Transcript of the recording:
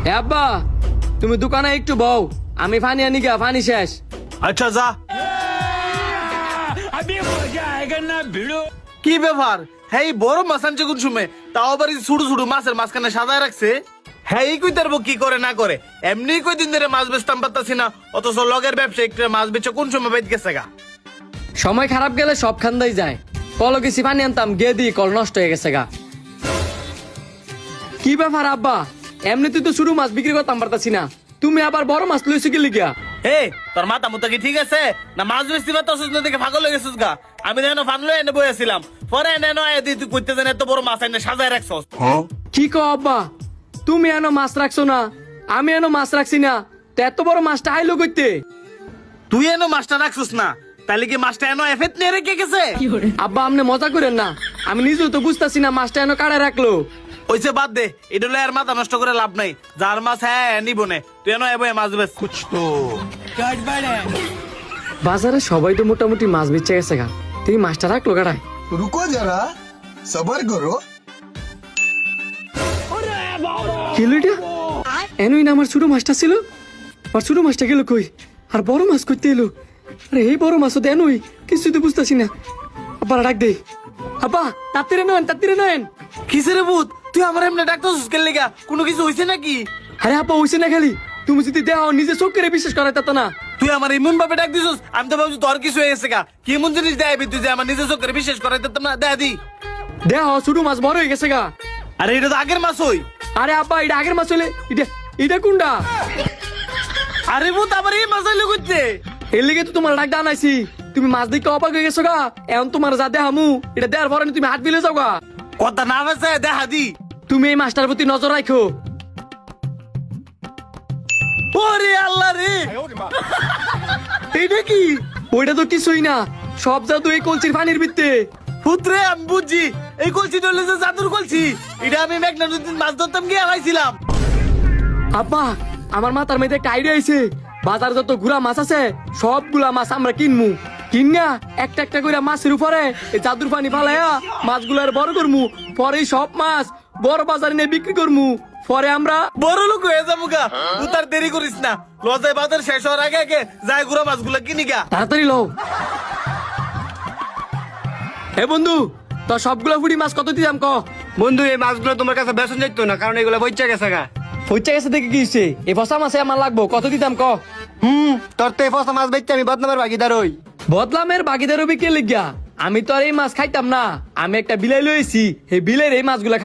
এ আব্বা, তুমি দোকানে একটু বউ, আমি ফানি আনি গা, ফানি শেষ। আচ্ছা যা। কি ব্যাপার, হ্যাঁ বড় মাছ আনছে কোন সময়, তাও আবার ছুটু ছুটু মাছের মাঝখানে সাজায় রাখছে। হ্যাঁ কই তারবো কি করে না করে, এমনি কই দিন ধরে মাছ বেচতাম পারতাছি না, অথচ লগের ব্যবসা একটু মাছ বেচে কোন সময় বেচ গেছে গা। সময় খারাপ গেলে সব খান্দাই যায়। কল গেছি পানি আনতাম, গিয়ে দিই কল নষ্ট হয়ে গেছে গা। কি ব্যাপার আব্বা, এমনিতে তো শুরু মাছ বিক্রি করতাম পারতাছি না, তুমি আবার বড় মাছ লইছো কি লিগা? হে তোর মাথা মুতা কি ঠিক আছে না, মাছ বেচতে পারতাছিস না দেখে পাগল হয়ে গেছিস গা। আমি যেন ফান লয়ে এনে বইয়াছিলাম, পরে এনে নয় তুই করতে জানে এত বড় মাছ এনে সাজায় রাখছস। কি কো আব্বা, তুমি এনো মাছ রাখছো না, আমি এনো মাছ রাখছি না, তো এত বড় মাছটা আইলো কইতে? তুই এনো মাছটা রাখছিস না, তাহলে কি মাছটা এনো এফেট নিয়ে রেখে গেছে? আব্বা আপনি মজা করেন না, আমি নিজেও তো বুঝতাছি না মাছটা এনো কাড়ে রাখলো। ওইসে বাদ দে, এটা লয়ে আর মাথা নষ্ট করে লাভ নাই। যার মাছ হ্যাঁ নিব নে, তুই এনো এবার মাছ বেচ। বাজারে সবাই তো মোটামুটি মাছ বেচে গেছে গা, তুই মাছটা রাখলো কাড়ায়? रुको जरा सबर करो। কি হলো এটা? এনই না আমার ছোট মাছটা ছিল, আর ছোট মাছটা গেল কই, আর বড় মাছ করতে এলো? আরে এই বড় মাছও দেন ওই, কিছু তো বুঝতেছি না। আব্বা ডাক দে, আব্বা তাড়াতাড়ি নেন, তাড়াতাড়ি নেন। কিসে রে ভূত, তুই আমার এমনি ডাক্তার কেন লেগা, কোনো কিছু হয়েছে নাকি? আরে আব্বা হইছে না, খালি তুমি যদি দেও নিজে চোখ করে বিশ্বাস করাই তা না। তুই আমার এমন ভাবে ডাক দিছিস, আমি তো ভাবছি তোর কিছু হয়ে গেছে গা। কি এমন জিনিস দেয়াবি তুই যে আমার নিজে চোখের বিশ্বাস করাই দিতাম না? দেয়া দি। দেহ ছোট মাছ বড় হয়ে গেছে গা। আরে এটা তো আগের মাছ হই। আরে আব্বা এটা আগের মাছ হইলে এটা এটা কোনটা? আরে ভূত আবার এই মাছ হইলো করতে। এর লেগে তো তোমার ডাক দানাইছি, তুমি মাছ দেখে অবাক হয়ে গেছো গা। এখন তোমার যা দেহামু এটা দেওয়ার পরে তুমি হাত বিলে যাও গা। কথা না বেছে দেখা দি। তুমি এই মাছটার প্রতি নজর রাখো। ওরে আল্লাহ রে, এটা কি? ওইটা তো কিছুই না, সব জাদু এই কলসির পানির ভিত্তে। পুত্রে আমি বুঝছি, এই কলসিটা হলো যে জাদুর কলসি। এটা আমি মেঘনা নদীতে মাছ ধরতাম গিয়ে হয়েছিলাম। আব্বা আমার মাথার মধ্যে একটা আইডিয়া আইছে, বাজার যত গুড়া মাছ আছে সবগুলা মাছ আমরা কিনমু, কিনা একটা একটা করে মাছের উপরে এই জাদুর পানি ফালাইয়া মাছগুলার বড় করমু, পরে সব মাছ বড় বাজারে নিয়ে বিক্রি করমু, পরে আমরা বড় লোক হয়ে যাবো গা। তুই তার দেরি করিস না, লজায় বাজার শেষ হওয়ার আগে আগে যাই গুড়া মাছগুলা কিনি গা। তাড়াতাড়ি লও। হে বন্ধু, তো সবগুলা ফুটি মাছ কত দিতাম ক? বন্ধু এই মাছগুলো তোমার কাছে বেসন যাইত না, কারণ এগুলো বইচা গেছে গা। হইচা গেছে দেখে কি হইছে? এই ফসা মাছে আমার লাগবো, কত দিতাম ক? তোর তো এই ফসা মাছ বেচতে আমি বদনামের ভাগিদার হই। বদলামের বাগিদার কে লিখিয়া? আমি তো আর এই মাছ খাইতাম না, আমি একটা বিলাই লইছি, এই বিলের এই মাছগুলা